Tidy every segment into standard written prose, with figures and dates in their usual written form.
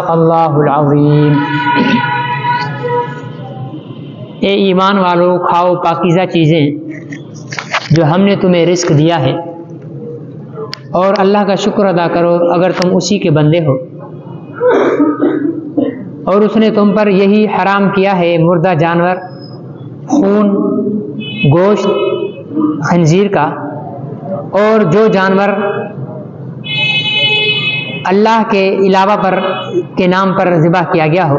صدق اللہ العظیم۔ اے ایمان والو، کھاؤ پاکیزہ چیزیں جو ہم نے تمہیں رزق دیا ہے، اور اللہ کا شکر ادا کرو اگر تم اسی کے بندے ہو۔ اور اس نے تم پر یہی حرام کیا ہے مردہ جانور، خون، گوشت خنزیر کا، اور جو جانور اللہ کے علاوہ کے نام پر ذبح کیا گیا ہو۔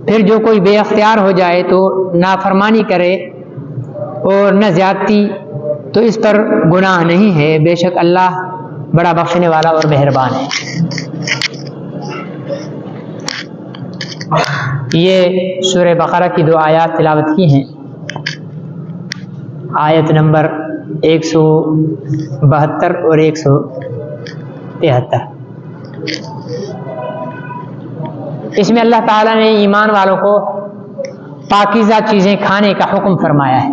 پھر جو کوئی بے اختیار ہو جائے تو نافرمانی کرے اور نہ زیادتی، تو اس پر گناہ نہیں ہے، بے شک اللہ بڑا بخشنے والا اور مہربان ہے۔ یہ سورہ بقرہ کی 2 آیات تلاوت کی ہیں، آیت نمبر 172 اور 173۔ اس میں اللہ تعالیٰ نے ایمان والوں کو پاکیزہ چیزیں کھانے کا حکم فرمایا ہے۔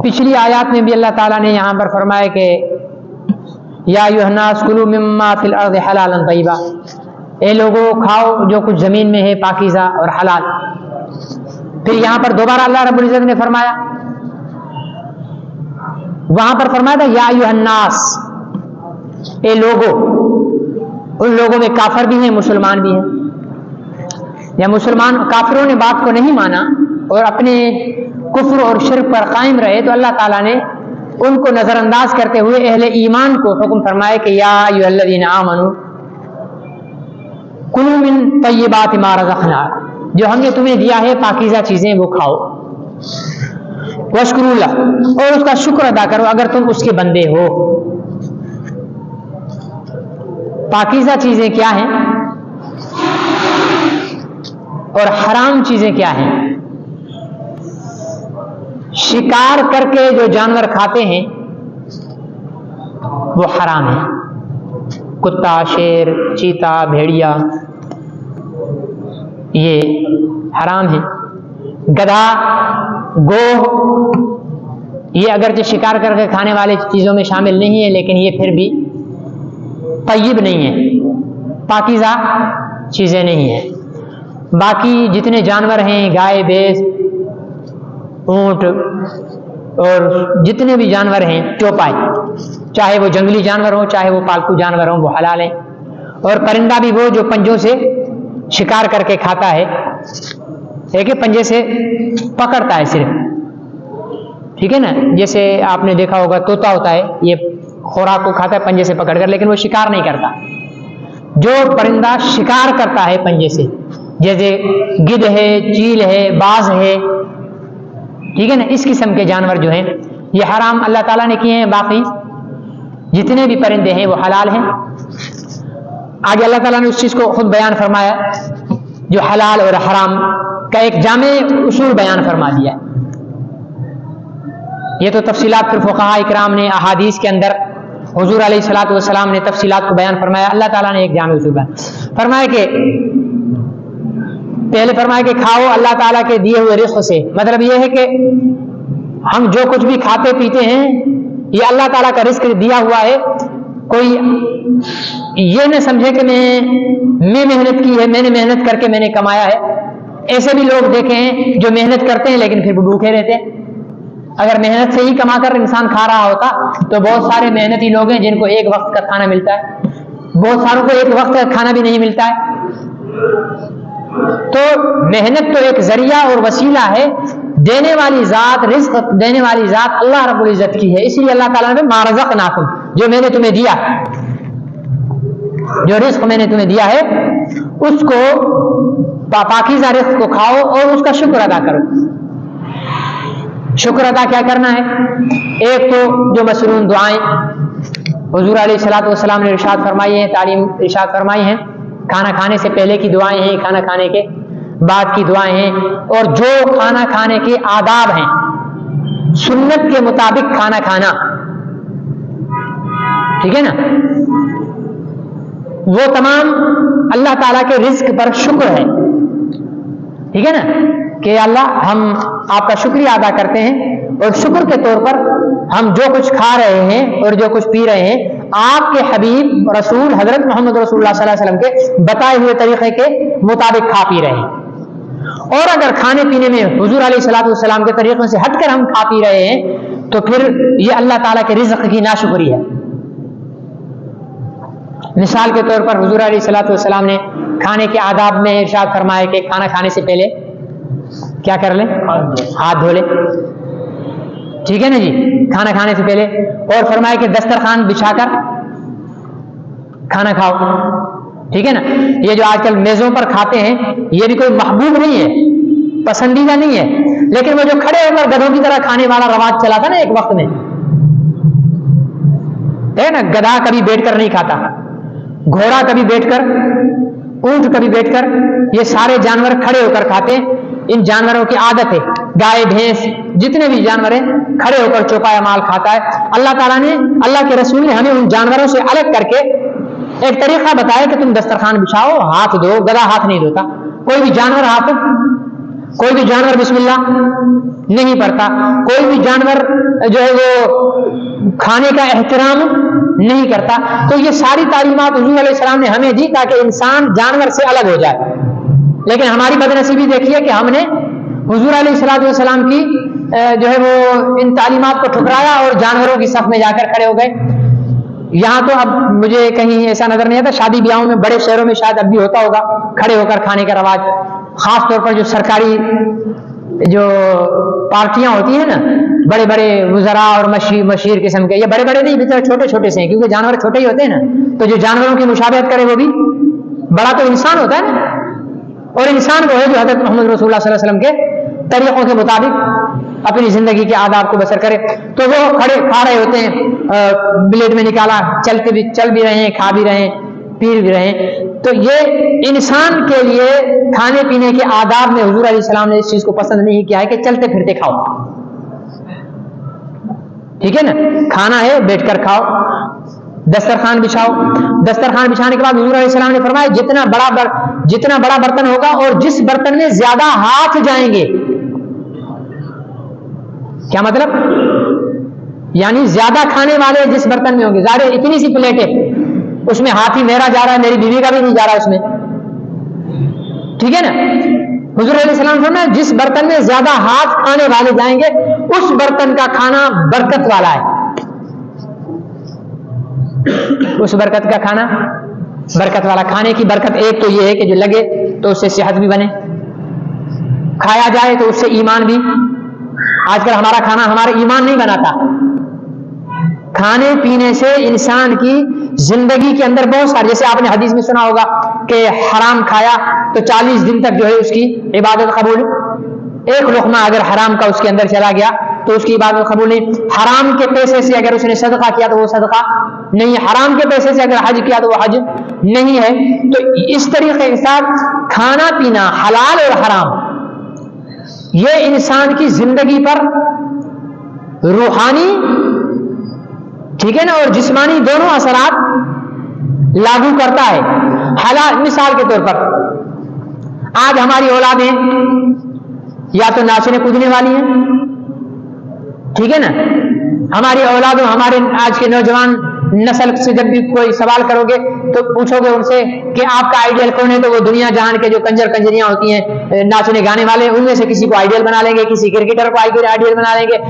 پچھلی آیات میں بھی اللہ تعالیٰ نے یہاں پر فرمایا کہ یا ایھا الناس کلوا مما فی الارض حلالا طیبا، اے لوگوں کھاؤ جو کچھ زمین میں ہے پاکیزہ اور حلال۔ پھر یہاں پر دوبارہ اللہ رب العزت نے فرمایا، وہاں پر فرمایا تھا یا ایھا الناس، اے لوگوں، ان لوگوں میں کافر بھی ہیں مسلمان بھی ہیں۔ یا مسلمان کافروں نے بات کو نہیں مانا اور اپنے کفر اور شرک پر قائم رہے، تو اللہ تعالیٰ نے ان کو نظر انداز کرتے ہوئے اہل ایمان کو حکم فرمائے کہ یا ایھا الذین آمنوا کلوا من طیبات ما رزقناکم، جو ہم نے تمہیں دیا ہے پاکیزہ چیزیں وہ کھاؤ، واشکروا لہ، اور اس کا شکر ادا کرو اگر تم اس کے بندے ہو۔ پاکیزہ چیزیں کیا ہیں اور حرام چیزیں کیا ہیں؟ شکار کر کے جو جانور کھاتے ہیں وہ حرام ہے، کتا، شیر، چیتا، بھیڑیا، یہ حرام ہے۔ گدھا، گوہ، یہ اگرچہ شکار کر کے کھانے والے چیزوں میں شامل نہیں ہے، لیکن یہ پھر بھی طیب نہیں ہے، پاکیزہ چیزیں نہیں ہیں۔ باقی جتنے جانور ہیں، گائے، بھینس، اونٹ اور جتنے بھی جانور ہیں چوپائے، چاہے وہ جنگلی جانور ہوں چاہے وہ پالتو جانور ہوں، وہ حلال ہیں۔ اور پرندہ بھی وہ جو پنجوں سے شکار کر کے کھاتا ہے، ایک پنجے سے پکڑتا ہے صرف، ٹھیک ہے نا، جیسے آپ نے دیکھا ہوگا طوطا ہوتا ہے، یہ خوراک کو کھاتا ہے پنجے سے پکڑ کر، لیکن وہ شکار نہیں کرتا۔ جو پرندہ شکار کرتا ہے پنجے سے، جیسے گدھ ہے، چیل ہے، باز ہے، ٹھیک ہے نا، اس قسم کے جانور جو ہیں یہ حرام اللہ تعالیٰ نے کیے ہیں۔ باقی جتنے بھی پرندے ہیں وہ حلال ہیں۔ آگے اللہ تعالیٰ نے اس چیز کو خود بیان فرمایا جو حلال اور حرام کا ایک جامع اصول بیان فرما دیا۔ یہ تو تفصیلات پھر فقہاء اکرام نے احادیث کے اندر حضور علیہ الصلوۃ والسلام نے تفصیلات کو بیان فرمایا۔ اللہ تعالیٰ نے ایک جامع اصول بیان فرمایا کہ پہلے فرمایا کہ کھاؤ اللہ تعالیٰ کے دیے ہوئے رزق سے، مطلب یہ ہے کہ ہم جو کچھ بھی کھاتے پیتے ہیں یہ اللہ تعالیٰ کا رزق دیا ہوا ہے۔ کوئی یہ نہ سمجھے کہ میں محنت کی ہے، میں نے محنت کر کے میں نے کمایا ہے۔ ایسے بھی لوگ دیکھے ہیں جو محنت کرتے ہیں لیکن پھر بھوکے رہتے ہیں۔ اگر محنت سے ہی کما کر انسان کھا رہا ہوتا تو بہت سارے محنتی لوگ ہیں جن کو ایک وقت کا کھانا ملتا ہے، بہت ساروں کو ایک وقت کا کھانا بھی نہیں ملتا ہے۔ تو محنت تو ایک ذریعہ اور وسیلہ ہے، دینے والی ذات، رزق دینے والی ذات اللہ رب العزت کی ہے۔ اس لیے اللہ تعالیٰ نے ما رزقناکم، جو میں نے تمہیں دیا، جو رزق میں نے تمہیں دیا ہے اس کو پاکیزہ رزق کو کھاؤ اور اس کا شکر ادا کرو۔ شکر ادا کیا کرنا ہے؟ ایک تو جو مسنون دعائیں حضور علیہ الصلوۃ والسلام نے ارشاد فرمائی ہیں، تعلیم ارشاد فرمائی ہیں، کھانا کھانے سے پہلے کی دعائیں ہیں، کھانا کھانے کے بعد کی دعائیں ہیں، اور جو کھانا کھانے کے آداب ہیں، سنت کے مطابق کھانا کھانا، ٹھیک ہے نا، وہ تمام اللہ تعالیٰ کے رزق پر شکر ہے، ٹھیک ہے نا، کہ اللہ ہم آپ کا شکریہ ادا کرتے ہیں، اور شکر کے طور پر ہم جو کچھ کھا رہے ہیں اور جو کچھ پی رہے ہیں آپ کے حبیب رسول حضرت محمد رسول اللہ صلی اللہ علیہ وسلم کے بتائے ہوئے طریقے کے مطابق کھا پی رہے ہیں۔ اور اگر کھانے پینے میں حضور علیہ الصلوۃ والسلام کے طریقوں سے ہٹ کر ہم کھا پی رہے ہیں تو پھر یہ اللہ تعالیٰ کے رزق کی ناشکری ہے۔ مثال کے طور پر حضور علیہ الصلوۃ والسلام نے کھانے کے آداب میں ارشاد فرمایا کہ کھانا کھانے سے پہلے کیا کر لیں؟ ہاتھ دھو لیں، ٹھیک ہے نا جی، کھانا کھانے سے پہلے۔ اور فرمایا کہ دسترخوان بچھا کر کھانا کھاؤ، ٹھیک ہے نا۔ یہ جو آج کل میزوں پر کھاتے ہیں یہ بھی کوئی محبوب نہیں ہے، پسندیدہ نہیں ہے، لیکن وہ جو کھڑے ہو کر گدھوں کی طرح کھانے والا رواج چلا تھا نا ایک وقت میں، ہے نا، گدھا کبھی بیٹھ کر نہیں کھاتا، گھوڑا کبھی بیٹھ کر، اونٹ کبھی بیٹھ کر، یہ سارے جانور کھڑے ہو کر کھاتے ہیں۔ ان جانوروں کی عادت ہے، گائے بھینس جتنے بھی جانور ہیں کھڑے ہو کر چوپایا مال کھاتا ہے۔ اللہ تعالیٰ نے، اللہ کے رسول نے ہمیں ان جانوروں سے الگ کر کے ایک طریقہ بتایا کہ تم دسترخوان بچھاؤ، ہاتھ دھو۔ گدھا ہاتھ نہیں دھوتا، کوئی بھی جانور بسم اللہ نہیں پڑھتا، کوئی بھی جانور جو ہے وہ کھانے کا احترام نہیں کرتا۔ تو یہ ساری تعلیمات حضور علیہ السلام نے ہمیں دی تاکہ انسان جانور سے الگ ہو جائے، لیکن ہماری بدنصیبی دیکھیے کہ ہم نے حضور علیہ السلام کی جو ہے وہ ان تعلیمات کو ٹھکرایا اور جانوروں کی صف میں جا کر کھڑے ہو گئے۔ یہاں تو اب مجھے کہیں ایسا نظر نہیں آتا، شادی بیاہوں میں بڑے شہروں میں شاید اب بھی ہوتا ہوگا کھڑے ہو کر کھانے کا رواج، خاص طور پر جو سرکاری جو پارٹیاں ہوتی ہیں نا، بڑے بڑے وزراء اور مشیر قسم کے، یہ بڑے بڑے نہیں، بچے چھوٹے چھوٹے سے ہیں کیونکہ جانور چھوٹے ہی ہوتے ہیں نا، تو جو جانوروں کی مشابہت کرے وہ بھی بڑا تو انسان ہوتا ہے نا، اور انسان وہ ہے جو حضرت محمد رسول اللہ صلی اللہ علیہ وسلم کے طریقوں کے مطابق اپنی زندگی کے آداب کو بسر کرے۔ تو وہ کھڑے کھا رہے ہوتے ہیں، بلیڈ میں نکالا، چل بھی رہے ہیں، کھا بھی رہے ہیں، پی بھی رہے ہیں۔ تو یہ انسان کے لیے کھانے پینے کے آداب میں حضور علیہ السلام نے اس چیز کو پسند نہیں کیا ہے کہ چلتے پھرتے کھاؤ، ٹھیک ہے نا، کھانا ہے بیٹھ کر کھاؤ، دسترخوان بچھاؤ۔ دسترخوان بچھانے کے بعد حضور علیہ السلام نے فرمایا جتنا بڑا برتن ہوگا اور جس برتن میں زیادہ ہاتھ جائیں گے، کیا مطلب؟ یعنی زیادہ کھانے والے جس برتن میں ہوں گے، ظاہر اتنی سی پلیٹ ہے اس میں ہاتھ ہی میرا جا رہا ہے، میری بیوی کا بھی نہیں جا رہا اس میں، ٹھیک ہے نا۔ حضور علیہ السلام نے فرمایا جس برتن میں زیادہ ہاتھ کھانے والے جائیں گے اس برتن کا کھانا برکت والا ہے، اس برکت کا کھانا برکت والا۔ کھانے کی برکت ایک تو یہ ہے کہ جو لگے تو اس سے صحت بھی بنے، کھایا جائے تو اس سے ایمان بھی۔ آج کل ہمارا کھانا ہمارا ایمان نہیں بناتا، کھانے پینے سے انسان کی زندگی کے اندر بہت سارے، جیسے آپ نے حدیث میں سنا ہوگا کہ حرام کھایا تو 40 دن تک جو ہے اس کی عبادت قبول، ایک لقمہ اگر حرام کا اس کے اندر چلا گیا تو اس کی عبادت قبول نہیں۔ حرام کے پیسے سے اگر اس نے صدقہ کیا تو وہ صدقہ نہیں ہے، حرام کے پیسے سے اگر حج کیا تو وہ حج نہیں ہے۔ تو اس طریقے کے ساتھ کھانا پینا حلال اور حرام یہ انسان کی زندگی پر روحانی، ٹھیک ہے نا، اور جسمانی دونوں اثرات لاگو کرتا ہے۔ حلال مثال کے طور پر آج ہماری اولادیں یا تو ناچنے کودنے والی ہیں، ٹھیک ہے نا، ہماری اولادوں، ہمارے آج کے نوجوان نسل سے جب بھی کوئی سوال کرو گے تو پوچھو گے ان سے کہ آپ کا آئیڈیل کون ہے، تو وہ دنیا جہان کے جو کنجر کنجریاں ہوتی ہیں ناچنے گانے والے، ان میں سے کسی کو آئیڈیل بنا لیں گے، کسی کرکٹر کو آئیڈیل بنا لیں گے،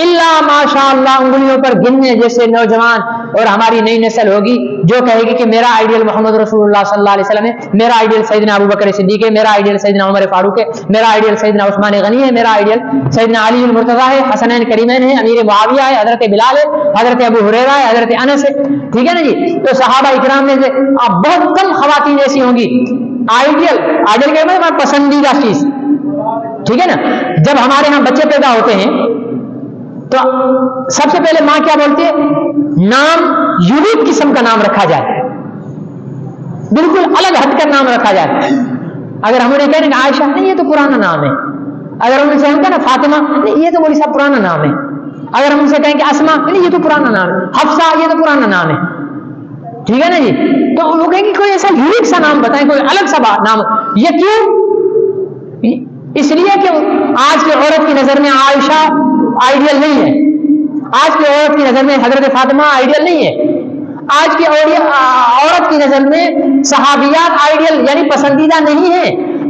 اللہ ماشاء اللہ انگلیوں پر گننے جیسے نوجوان اور ہماری نئی نسل ہوگی جو کہے گی کہ میرا آئیڈیل محمد رسول اللہ صلی اللہ علیہ وسلم ہے، میرا آئیڈیل سیدنا ابو بکر صدیق ہے، میرا آئیڈیل سیدنا عمر فاروق ہے، میرا آئیڈیل سیدنا عثمان غنی ہے، میرا آئیڈیل سیدنا علی المرتضیٰ ہے، حسنین کریمین ہے، امیر معاویہ ہے، حضرت بلال ہے، حضرت ابو ہریرہ ہے، حضرت انس ہے، ٹھیک ہے نا جی۔ تو صحابہ اکرام میں سے اب بہت کم خواتین ایسی ہوں گی آئیڈیل کے مطلب پسندیدہ چیز، ٹھیک ہے نا۔ جب ہمارے ہاں بچے پیدا ہوتے ہیں تو سب سے پہلے ماں کیا بولتی ہے؟ نام یونیک قسم کا نام رکھا جائے، بالکل الگ ہٹ کر نام رکھا جائے۔ اگر ہم انہیں کہیں کہ عائشہ، نہیں یہ تو پرانا نام ہے۔ اگر ہم ان سے کہیں نا فاطمہ، نہیں یہ تو بڑی صاحب پرانا نام ہے۔ اگر ہم ان سے کہیں کہ اسما، نہیں یہ تو پرانا نام ہے۔ حفصہ، یہ تو پرانا نام ہے، ٹھیک ہے نا جی۔ تو وہ کہیں کہ کوئی ایسا یونیک سا نام بتائیں، کوئی الگ سا نام۔ یہ کیوں؟ اس لیے کہ آج کی عورت کی نظر میں عائشہ آئیڈیل نہیں ہے، آج کی عورت کی نظر میں حضرت فاطمہ آئیڈیل نہیں ہے، آج کی عورت کی نظر میں صحابیات آئیڈیل یعنی پسندیدہ نہیں ہے۔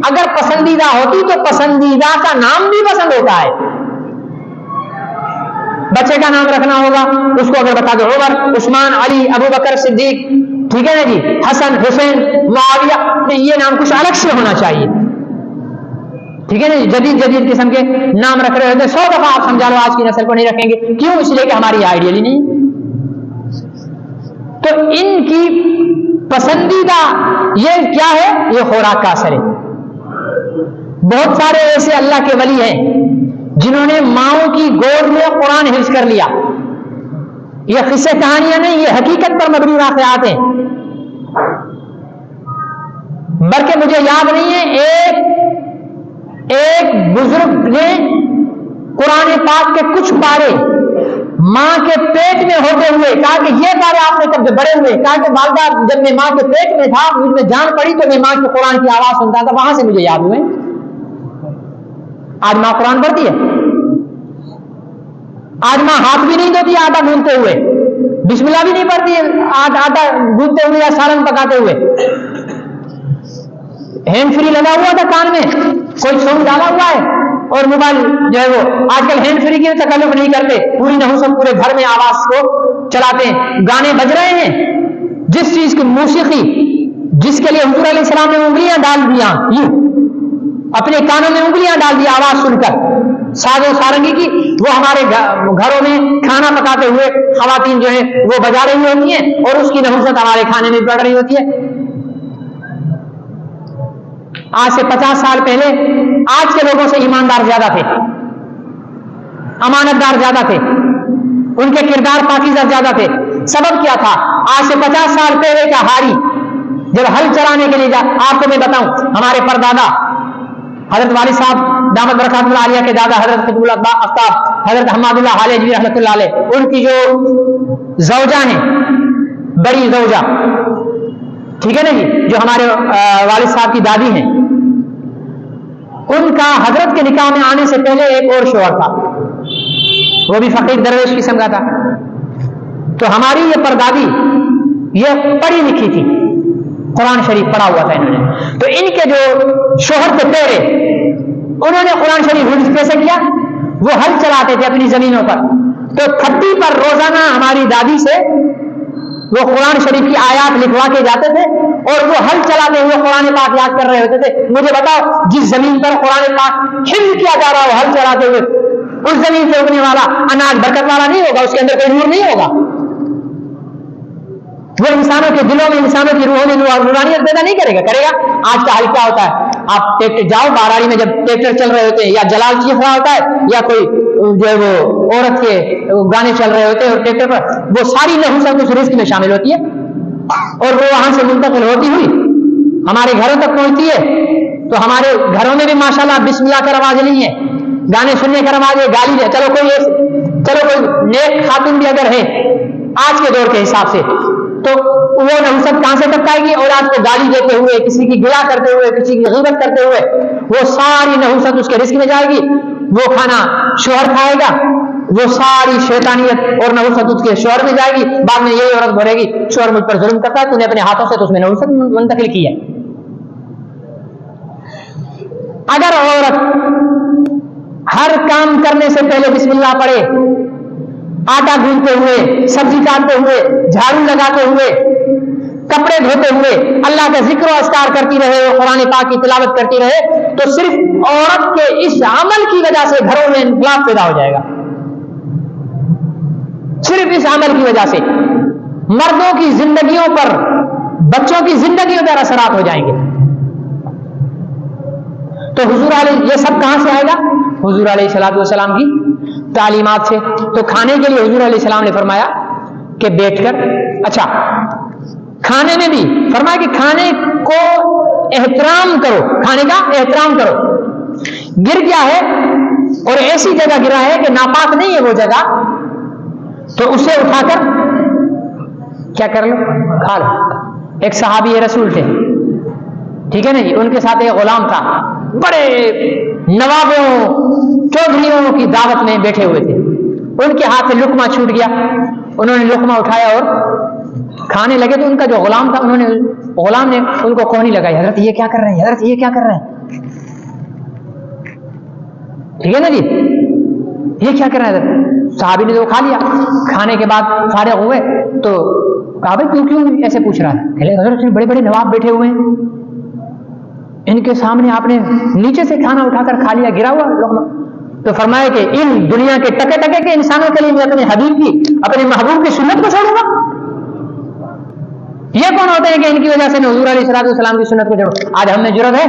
اگر پسندیدہ ہوتی تو پسندیدہ کا نام بھی پسند ہوتا ہے۔ بچے کا نام رکھنا ہوگا، اس کو اگر بتا دو عمر، عثمان، علی، ابو بکر صدیق، ٹھیک ہے نا جی، حسن، حسین، معاویہ، یہ نام کچھ الگ سے ہونا چاہیے، ٹھیک ہے نا جی۔ جدید قسم کے نام رکھ رہے ہوتے 100 دفعہ آپ سمجھا لو آج کی نسل کو نہیں رکھیں گے، کیوں؟ اس لیے کہ ہماری آئیڈیل ہی نہیں۔ تو ان کی پسندیدہ یہ کیا ہے؟ یہ خوراک کا اثر ہے۔ بہت سارے ایسے اللہ کے ولی ہیں جنہوں نے ماؤں کی گود میں قرآن حفظ کر لیا۔ یہ قصے کہانیاں نہیں، یہ حقیقت پر مبنی واقعات ہیں۔ بلکہ مجھے یاد نہیں ہے ایک بزرگ نے قرآن پاک کے کچھ پارے ماں کے پیٹ میں ہوتے ہوئے کہا کہ یہ پارے آپ نے کب بڑے ہوئے، کہا کہ والدہ جب میں ماں کے پیٹ میں تھا مجھ میں جان پڑی تو میں ماں کے قرآن کی آواز سنتا تھا، وہاں سے مجھے یاد ہوئے۔ آج ماں قرآن پڑھتی ہے، آج ماں ہاتھ بھی نہیں دھوتی آٹا گوندتے ہوئے، بسم اللہ بھی نہیں پڑھتی آٹا گوندتے ہوئے یا سالن پکاتے ہوئے۔ ہینڈ فری لگا ہوا تھا کان میں، کوئی سونگ ڈالا ہوا ہے اور موبائل جو ہے وہ آج کل ہینڈ فری کی تکلف نہیں کرتے، پوری نحوست پورے گھر میں آواز کو چلاتے ہیں، گانے بج رہے ہیں، جس چیز کی موسیقی جس کے لیے حضور علیہ السلام نے انگلیاں ڈال دیا، اپنے کانوں میں انگلیاں ڈال دیا آواز سن کر ساز و سارنگی کی، وہ ہمارے گھروں میں کھانا پکاتے ہوئے خواتین جو ہیں وہ بجا رہی ہوتی ہیں اور اس کی نحوست ہمارے کھانے میں پڑ رہی ہوتی ہے۔ آج سے 50 سال پہلے آج کے لوگوں سے ایماندار زیادہ تھے، امانت دار زیادہ تھے، ان کے کردار پاکیزہ زیادہ تھے۔ سبب کیا تھا؟ آج سے 50 سال پہلے کا ہاری جب ہل چلانے کے لیے آپ کو میں بتاؤں، ہمارے پردادا حضرت والد صاحب دامت برکات اللہ علیہ کے دادا حضرت قطب اللہ آفتاب حضرت حماد اللہ حالیجوی رحمۃ اللہ علیہ، ان کی جو زوجہ ہیں، بڑی زوجہ، ٹھیک ہے نا جی، جو ہمارے والد صاحب کی دادی ہیں، ان کا حضرت کے نکاح میں آنے سے پہلے ایک اور شوہر تھا، وہ بھی فقیر درویش قسم کا تھا۔ تو ہماری یہ پردادی یہ پڑھی لکھی تھی، قرآن شریف پڑھا ہوا تھا انہوں نے، تو ان کے جو شوہر تھے پہلے، انہوں نے قرآن شریف حفظ کیسے کیا؟ وہ ہل چلاتے تھے اپنی زمینوں پر، تو کھٹی پر روزانہ ہماری دادی سے وہ قرآن شریف کی آیات لکھوا کے جاتے تھے اور وہ ہل چلاتے ہوئے قرآن پاک یاد کر رہے ہوتے تھے۔ مجھے بتاؤ، جس زمین پر قرآن پاک حفظ کیا جا رہا ہو ہل چلاتے ہوئے، اس زمین سے اگنے والا اناج برکت والا نہیں ہوگا، اس کے اندر کوئی نور نہیں ہوگا، وہ انسانوں کے دلوں میں، انسانوں کی روحوں میں نورانیت پیدا نہیں کرے گا۔ کرے گا؟ آج کا حال کیا ہوتا ہے؟ آپ جاؤ باراری میں، جب ٹریکٹر چل رہے ہوتے ہیں یا جلال چیخ رہا ہوتا ہے یا کوئی جو ہے وہ عورت کے گانے چل رہے ہوتے ہیں اور ٹریکٹر پر وہ ساری نحوست اس رزق میں شامل ہوتی ہے اور وہ وہاں سے منتقل ہوتی ہوئی ہمارے گھروں تک پہنچتی ہے۔ تو ہمارے گھروں میں بھی ماشاءاللہ بسم اللہ کا رواج نہیں ہے، گانے سننے کا رواج ہے، گالی ہے۔ چلو کوئی نیک خاتون بھی اگر ہے آج کے دور کے حساب سے، تو وہ نحوست کہاں سے تک آئے گی؟ اور آپ کو گالی دیتے ہوئے، کسی کی گلا کرتے ہوئے، کسی کی غیبت کرتے ہوئے، وہ ساری نحوست اس کے رزق میں جائے گی، وہ کھانا شوہر کھائے گا، وہ ساری شیطانیت اور نحوست اس کے شوہر میں جائے گی، بعد میں یہی عورت بولے گی شوہر مجھ پر ظلم کرتا ہے، تو نے اپنے ہاتھوں سے تو اس میں نحوست منتقل کی ہے۔ اگر عورت ہر کام کرنے سے پہلے بسم اللہ پڑھے، آٹا گوندتے ہوئے، سبزی کاٹتے ہوئے، جھاڑو لگاتے ہوئے، کپڑے دھوتے ہوئے اللہ کا ذکر و اذکار کرتی رہے اور قرآن پاک کی تلاوت کرتی رہے، تو صرف عورت کے اس عمل کی وجہ سے گھروں میں انقلاب پیدا ہو جائے گا، صرف اس عمل کی وجہ سے مردوں کی زندگیوں پر، بچوں کی زندگیوں پر اثرات ہو جائیں گے۔ تو حضور علیہ یہ سب کہاں سے آئے گا؟ حضور علیہ الصلوۃ والسلام کی تعلیمات سے۔ تو کھانے کے لیے حضور علیہ السلام نے فرمایا کہ بیٹھ کر، اچھا کھانے میں بھی فرمایا کہ کھانے کو احترام کرو، کھانے کا احترام کرو۔ گر گیا ہے اور ایسی جگہ گرا ہے کہ ناپاک نہیں ہے وہ جگہ، تو اسے اٹھا کر کیا کر لو؟ کھا لو۔ ایک صحابی رسول تھے، ٹھیک ہے نا جی، ان کے ساتھ ایک غلام تھا، بڑے نوابوں چودھریوں کی دعوت میں بیٹھے ہوئے تھے، ان کے ہاتھ سے لقمہ چھوٹ گیا، انہوں نے لقمہ اٹھایا اور کھانے لگے تو ان کا جو غلام تھا غلام نے ان کو کوہنی لگائی، حضرت یہ کیا کر رہے ہیں، حضرت یہ کیا کر رہے ہیں، ٹھیک ہے نا جی، یہ کیا کر رہے ہیں حضرت؟ صحابی نے تو کھا لیا، کھانے کے بعد فارغ ہوئے تو کہا بھائی کیوں ایسے پوچھ رہا ہے؟ کہ حضرت بڑے بڑے نواب بیٹھے ہوئے ہیں، ان کے سامنے آپ نے نیچے سے کھانا اٹھا کر کھا لیا، گرا ہوا لقمہ۔ تو فرمایا کہ ان دنیا کے ٹکے ٹکے کے انسانوں کے لیے میں اپنے حبیب کی، اپنے محبوب کی سنت کو چھوڑوں گا؟ یہ کون ہوتے ہیں کہ ان کی وجہ سے میں حضور علیہ السلام کی سنت کو چھوڑوں؟ آج ہم میں جرأت ہے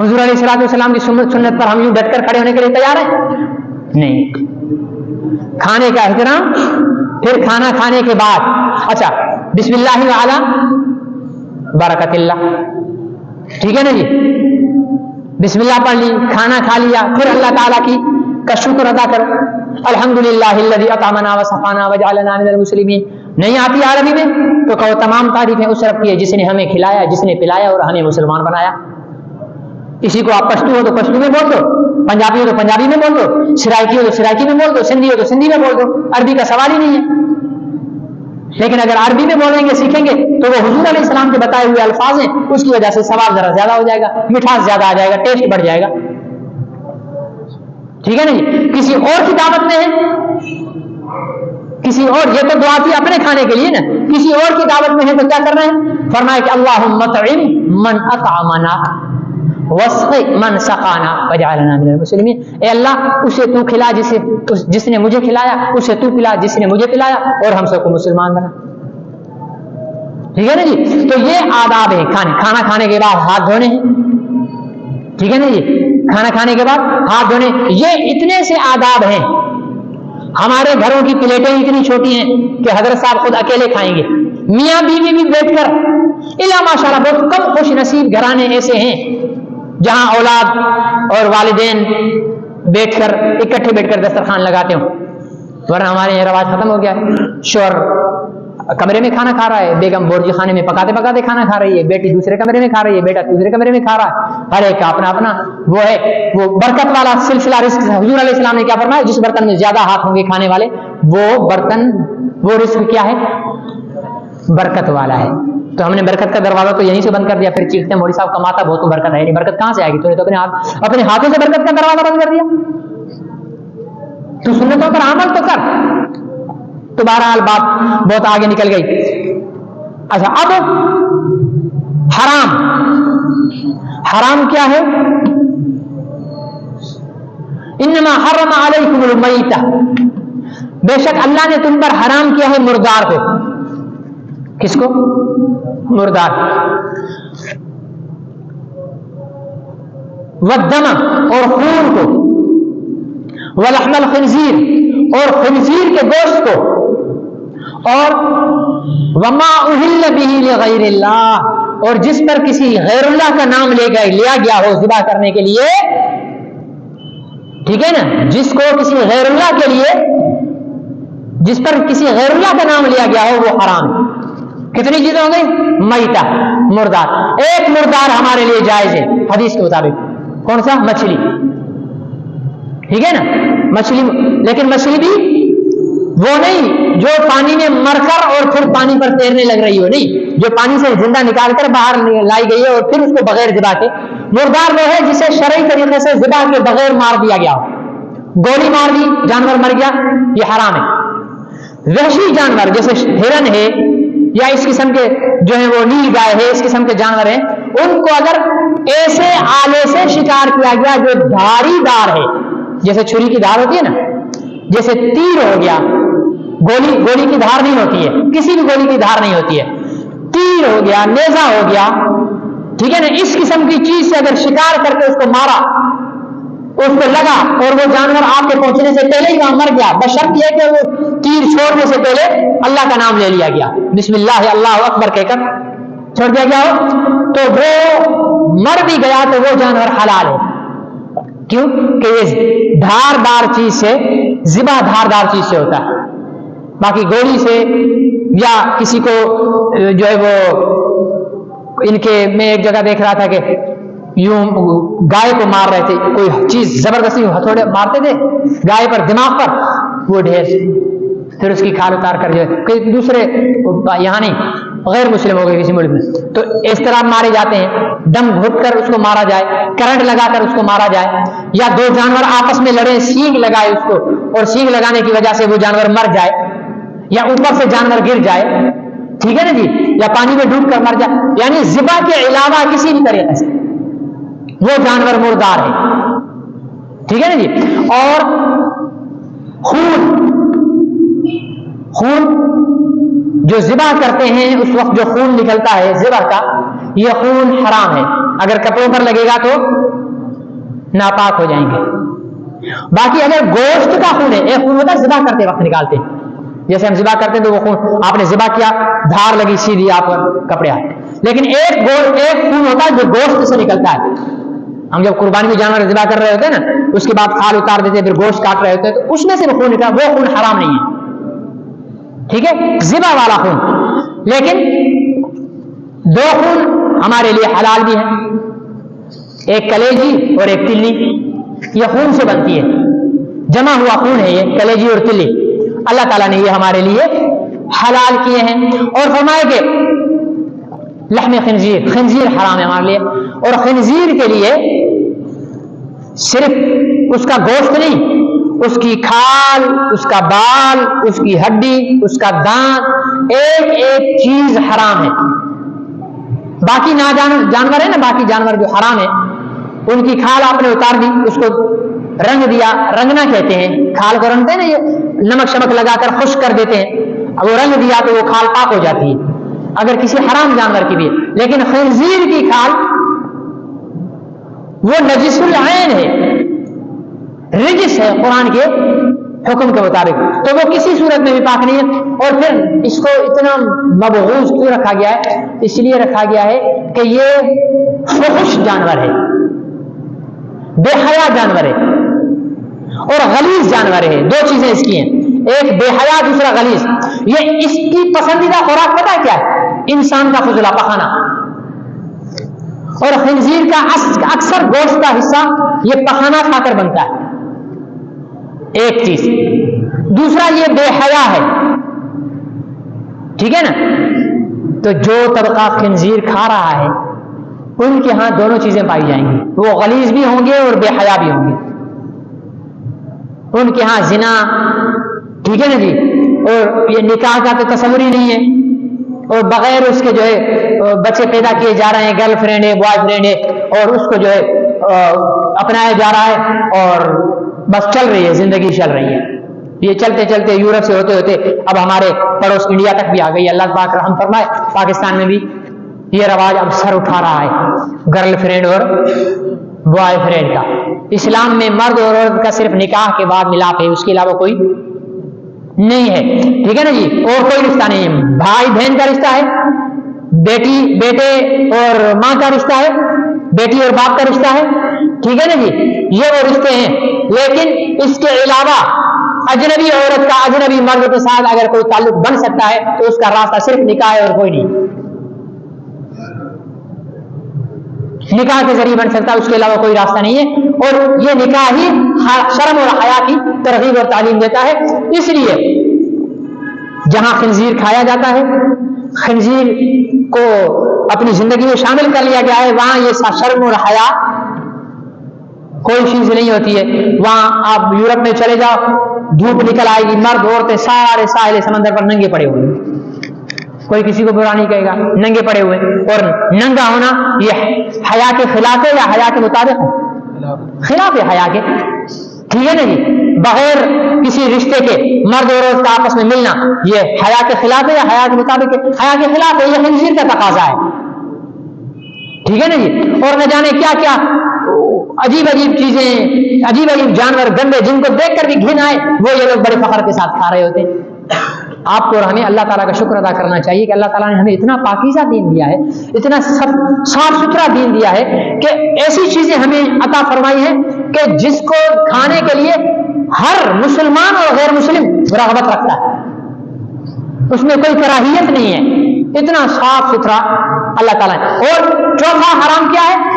حضور علیہ السلام کی سنت پر ہم یوں ڈٹ کر کھڑے ہونے کے لیے تیار ہیں؟ نہیں۔ کھانے کا احترام، پھر کھانا کھانے کے بعد اچھا بسم اللہ وعلا برکت اللہ، ٹھیک ہے نا جی، بسم اللہ پڑھ لی، کھانا کھا لیا، پھر اللہ تعالیٰ کا شکر ادا کرو، الحمدللہ الذی اطعمنا وسقانا وجعلنا من المسلمین۔ نہیں آتی عربی میں تو کہو تمام تعریفیں اس رب کی ہے جس نے ہمیں کھلایا، جس نے پلایا اور ہمیں مسلمان بنایا۔ اسی کو آپ پشتو ہو تو پشتو میں بول دو، پنجابی ہو تو پنجابی میں بول دو، سرائکی ہو تو سرائکی میں بول دو، سندھی ہو تو سندھی میں بول دو، عربی کا سوال ہی نہیں ہے۔ لیکن اگر عربی میں بولیں گے سیکھیں گے تو وہ حضور علیہ السلام کے بتائے ہوئے الفاظ ہیں، اس کی وجہ سے ثواب ذرا زیادہ ہو جائے گا، مٹھاس زیادہ آ جائے گا، ٹیسٹ بڑھ جائے گا، ٹھیک ہے نا جی۔ کسی اور کی دعوت میں ہے، کسی اور، یہ تو دعا تھی اپنے کھانے کے لیے نا، کسی اور کی دعوت میں ہے تو کیا کرنا ہے؟ فرمایا کہ اللہم اطعم من اطعمنا واسقِ من سقانا وجعلنا من المسلمین، اے اللہ اسے تو کھلا جس نے مجھے کھلایا، اسے تو پلا جس نے مجھے پلایا، اور ہم سب کو مسلمان بنا، ٹھیک ہے نا جی۔ تو یہ آداب ہے کھانا کھانے کے بعد ہاتھ دھونے ہیں، ٹھیک ہے نا جی، کھانا کھانے کے بعد ہاتھ دھونے، یہ اتنے سے آداب ہیں۔ ہمارے گھروں کی پلیٹیں اتنی چھوٹی ہیں کہ حضرت صاحب خود اکیلے کھائیں گے، میاں بیوی بھی بیٹھ کر، الا ماشاءاللہ بہت کم خوش نصیب گھرانے ایسے ہیں جہاں اولاد اور والدین بیٹھ کر اکٹھے بیٹھ کر دسترخوان لگاتے ہوں، ورنہ ہمارے یہ رواج ختم ہو گیا ہے۔ شوہر کمرے میں کھانا کھا رہا ہے، بیگم بورجی خانے میں پکاتے پکاتے کھانا کھا رہی ہے، بیٹی دوسرے کمرے میں کھا رہی ہے، بیٹا دوسرے کمرے میں کھا رہا ہے، ہر ایک کا اپنا اپنا وہ ہے، وہ برکت والا سلسلہ رزق۔ حضور علیہ السلام نے کیا فرمایا؟ جس برتن میں زیادہ ہاتھ ہوں گے کھانے والے، وہ برتن، وہ رزق کیا ہے؟ برکت والا ہے۔ تو ہم نے برکت کا دروازہ تو یہیں سے بند کر دیا، پھر چیختے ہیں مولوی صاحب کماتا بہت تو برکت ہے نہیں، برکت کہاں سے آئے گی؟ تو نے تو اپنے ہاتھوں سے برکت کا دروازہ بند کر دیا۔ تو سنتوں پر عمل تو کر۔ تو بہرحال بات بہت آگے نکل گئی۔ اچھا اب حرام کیا ہے؟ انما حرم علیکم المیتہ، بے شک اللہ نے تم پر حرام کیا ہے مردار کو۔ کس کو؟ مردار۔ والدم، اور خون کو، ولحم الخنزیر، اور خنزیر کے گوشت کو، اور وما اہل بہ لغیر اللہ، اور جس پر کسی غیر اللہ کا نام لیا گیا ہو ذبح کرنے کے لیے، ٹھیک ہے نا، جس کو کسی غیر اللہ کے لیے، جس پر کسی غیر اللہ کا نام لیا گیا ہو وہ حرام ہے۔ کتنی چیزیں ہو گئی؟ میتہ، مردار۔ ایک مردار ہمارے لیے جائز ہے حدیث کے مطابق، کون سا؟ مچھلی، ٹھیک ہے نا، مچھلی، لیکن مچھلی بھی وہ نہیں جو پانی میں مر کر اور پھر پانی پر تیرنے لگ رہی ہو، نہیں، جو پانی سے زندہ نکال کر باہر لائی گئی ہے اور پھر اس کو بغیر ذبح کے۔ مردار وہ ہے جسے شرعی طریقے سے ذبح کے بغیر مار دیا گیا ہو، گولی مار دی، جانور مر گیا، یہ حرام ہے۔ وحشی جانور جیسے ہرن ہے یا اس قسم کے جو ہے وہ نیل گائے ہے، اس قسم کے جانور ہیں، ان کو اگر ایسے آلے سے شکار کیا گیا جو دھاری دار ہے، جیسے چھری کی دھار ہوتی ہے نا، جیسے تیر ہو گیا، گولی کی دھار نہیں ہوتی ہے، کسی بھی گولی کی دھار نہیں ہوتی ہے، تیر ہو گیا، نیزہ ہو گیا، ٹھیک ہے نا، اس قسم کی چیز سے اگر شکار کر کے اس کو مارا، اس کو لگا اور وہ جانور آپ کے پہنچنے سے پہلے ہی وہاں مر گیا، بشرط یہ کہ وہ تیر چھوڑنے سے پہلے اللہ کا نام لے لیا گیا، بسم اللہ اللہ اکبر کہہ کر چھوڑ دیا گیا ہو، تو وہ مر بھی گیا تو وہ جانور حلال ہے۔ کیوں کہ یہ دھاردار چیز سے، ذبح دھاردار چیز سے ہوتا ہے، باقی گولی سے یا کسی کو جو ہے وہ، ان کے میں ایک جگہ دیکھ رہا تھا کہ یوں گائے کو مار رہے تھے، کوئی چیز زبردستی ہتھوڑے مارتے تھے گائے پر، دماغ پر، وہ ڈھیر سے پھر اس کی کھال اتار کر جو ہے کئی دوسرے یہاں نہیں غیر مسلم ہو گئے کسی ملک میں تو اس طرح مارے جاتے ہیں، دم گھٹ کر اس کو مارا جائے، کرنٹ لگا کر اس کو مارا جائے، یا دو جانور آپس میں لڑے، سینگ لگائے اس کو اور سینگ لگانے کی وجہ سے وہ جانور مر جائے، یا اوپر سے جانور گر جائے، ٹھیک ہے نا جی، یا پانی میں ڈوب کر مر جائے، یعنی ذبح کے علاوہ کسی بھی طریقے سے وہ جانور مردار ہے، ٹھیک ہے نا جی۔ اور خون جو ذبح کرتے ہیں اس وقت جو خون نکلتا ہے ذبح کا، یہ خون حرام ہے، اگر کپڑوں پر لگے گا تو ناپاک ہو جائیں گے۔ باقی اگر گوشت کا خون ہے، ایک خون ہوتا ہے ذبح کرتے وقت نکالتے ہیں، جیسے ہم ذبح کرتے ہیں تو وہ خون آپ نے ذبح کیا، دھار لگی سیدھی آپ پر کپڑے آئے، لیکن ایک خون ہوتا ہے جو گوشت سے نکلتا ہے، ہم جب قربانی میں جانور ذبح کر رہے ہوتے ہیں نا، اس کے بعد کھال اتار دیتے ہیں، پھر گوشت کاٹ رہے ہوتے ہیں تو اس میں سے وہ خون نکلا، وہ خون حرام نہیں ہے، ٹھیک ہے، ذبح والا خون۔ لیکن دو خون ہمارے لیے حلال بھی ہیں، ایک کلیجی اور ایک تلی، یہ خون سے بنتی ہے، جمع ہوا خون ہے یہ کلیجی اور تلی، اللہ تعالیٰ نے یہ ہمارے لیے حلال کیے ہیں، اور فرمائے کہ لحم خنزیر حرام ہے ہمارے لیے، اور خنزیر کے لیے صرف اس کا گوشت نہیں، اس کی کھال، اس کا بال، اس کی ہڈی، اس کا دانت، ایک ایک چیز حرام ہے۔ باقی جانور ہے نا، باقی جانور جو حرام ہے ان کی کھال آپ نے اتار دی، اس کو رنگ دیا، رنگنا کہتے ہیں، کھال کو رنگتے ہیں نا، یہ نمک شمک لگا کر خشک کر دیتے ہیں، اب وہ رنگ دیا تو وہ کھال پاک ہو جاتی ہے اگر کسی حرام جانور کی بھی ہے۔ لیکن خنزیر کی کھال وہ نجس العین ہے، رجس ہے قرآن کے حکم کے مطابق، تو وہ کسی صورت میں بھی پاک نہیں ہے۔ اور پھر اس کو اتنا مبغوض کیوں رکھا گیا ہے؟ اس لیے رکھا گیا ہے کہ یہ فحش جانور ہے، بے حیا جانور ہے اور غلیظ جانور ہے، دو چیزیں اس کی ہیں، ایک بے حیا، دوسرا غلیظ۔ یہ اس کی پسندیدہ خوراک پتہ ہے کیا ہے؟ انسان کا فضلہ پخانا، اور خنزیر کا اکثر گوشت کا حصہ یہ پخانا کھا کر بنتا ہے، ایک چیز۔ دوسرا یہ بے حیا ہے، ٹھیک ہے نا، تو جو طبقہ خنزیر کھا رہا ہے ان کے ہاں دونوں چیزیں پائی جائیں گی، وہ غلیظ بھی ہوں گے اور بے حیا بھی ہوں گے، ان کے ہاں زنا، ٹھیک ہے نا جی، اور یہ نکاح کا تو تصور ہی نہیں ہے، اور بغیر اس کے جو ہے بچے پیدا کیے جا رہے ہیں، گرل فرینڈ ہے، بوائے فرینڈ ہے، اور اس کو جو ہے اپنایا جا رہا ہے اور بس چل رہی ہے، زندگی چل رہی ہے۔ یہ چلتے چلتے یورپ سے ہوتے ہوتے اب ہمارے پڑوس انڈیا تک بھی آ گئی، اللہ پاک رحم فرمائے، پاکستان میں بھی یہ رواج اب سر اٹھا رہا ہے، گرل فرینڈ اور بوائے فرینڈ کا۔ اسلام میں مرد اور عورت کا صرف نکاح کے بعد ملاپ ہے، اس کے علاوہ کوئی نہیں ہے، ٹھیک ہے نا جی، اور کوئی رشتہ نہیں ہے، بھائی بہن کا رشتہ ہے، بیٹے اور ماں کا رشتہ ہے، بیٹی اور باپ کا رشتہ ہے، ٹھیک ہے نا جی، یہ وہ رشتے ہیں۔ لیکن اس کے علاوہ اجنبی عورت کا اجنبی مرد کے ساتھ اگر کوئی تعلق بن سکتا ہے تو اس کا راستہ صرف نکاح ہے اور کوئی نہیں، نکاح کے ذریعے بن سکتا ہے، اس کے علاوہ کوئی راستہ نہیں ہے، اور یہ نکاح ہی شرم اور حیا کی ترغیب اور تعلیم دیتا ہے۔ اس لیے جہاں خنزیر کھایا جاتا ہے، خنزیر کو اپنی زندگی میں شامل کر لیا گیا ہے، وہاں یہ شرم اور حیا کوئی چیز نہیں ہوتی ہے۔ وہاں آپ یورپ میں چلے جاؤ، دھوپ نکل آئے گی، مرد عورتیں سارے ساحل سمندر پر ننگے پڑے ہوئے، کوئی کسی کو برا نہیں کہے گا، ننگے پڑے ہوئے، اور ننگا ہونا یہ حیا کے خلاف ہے یا حیا کے مطابق ہے؟ خلاف ہے حیا کے، ٹھیک ہے نا جی، بغیر کسی رشتے کے مرد اور عورت کا آپس میں ملنا یہ حیا کے خلاف ہے یا حیا کے مطابق ہے؟ حیا کے خلاف ہے، یہ خنزیر کا تقاضا ہے، ٹھیک ہے نا جی۔ اور نہ جانے کیا کیا عجیب عجیب چیزیں، عجیب عجیب جانور گندے جن کو دیکھ کر بھی گھن آئے، وہ یہ لوگ بڑے فخر کے ساتھ کھا رہے ہوتے ہیں۔ آپ کو اور ہمیں اللہ تعالیٰ کا شکر ادا کرنا چاہیے کہ اللہ تعالیٰ نے ہمیں اتنا پاکیزہ دین دیا ہے، اتنا صاف ستھرا دین دیا ہے کہ ایسی چیزیں ہمیں عطا فرمائی ہیں کہ جس کو کھانے کے لیے ہر مسلمان اور غیر مسلم رغبت رکھتا ہے، اس میں کوئی کراہیت نہیں ہے، اتنا صاف ستھرا اللہ تعالیٰ ہے۔ اور چوتھا حرام کیا ہے؟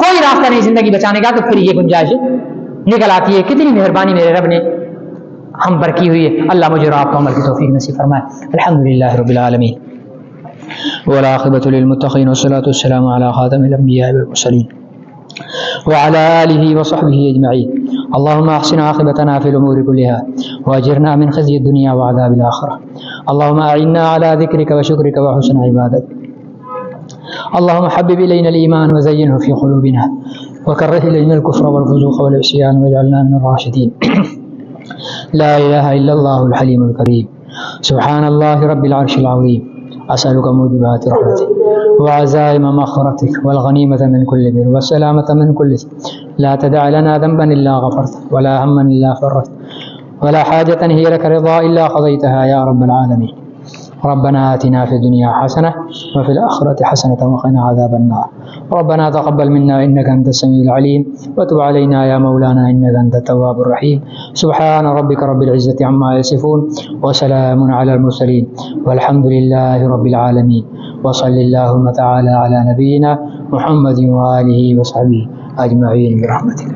کوئی راستہ نہیں زندگی بچانے کا، تو پھر یہ گنجائش نکل آتی ہے. کتنی مہربانی میرے رب نے ہم پر کی ہوئی ہے. اللہ مجھے اور آپ کو عمل کی توفیق نصیب فرمائے. الحمدللہ رب العالمین والعاقبۃ للمتقین والصلاۃ والسلام علی خاتم الانبیاء والمرسلین وعلى آله وصحبه أجمعين. اللهم أحسن عاقبتنا في الأمور كلها وأجرنا من خزي الدنيا وعذاب الآخرة. اللهم أعنا على ذكرك وشكرك وحسن عبادتك. اللهم حبب إلينا الإيمان وزينه في قلوبنا وكره إلينا الكفر والفسوق والعصيان واجعلنا من الراشدين. لا إله إلا الله الحليم الكريم. سبحان الله رب العرش العظيم. أسألك موجبات رحمتك وعزائم مغفرتك والغنيمة من كل بر والسلامة من كل إثم. لا تدع لنا ذنبا إلا غفرته ولا هما إلا فرجته ولا حاجة هي لك رضا إلا قضيتها يا رب العالمين. ربنا آتنا في الدنيا حسنة وفي الآخرة حسنة وقنا عذاب النار. ربنا تقبل منا إنك أنت السميع العليم وتب علينا يا مولانا إنك أنت التواب الرحيم. سبحان ربك رب العزة عما يصفون وسلام على المرسلين والحمد لله رب العالمين. وصل اللهم تعالى على نبينا محمد وآله وصحبه أجمعين برحمتك.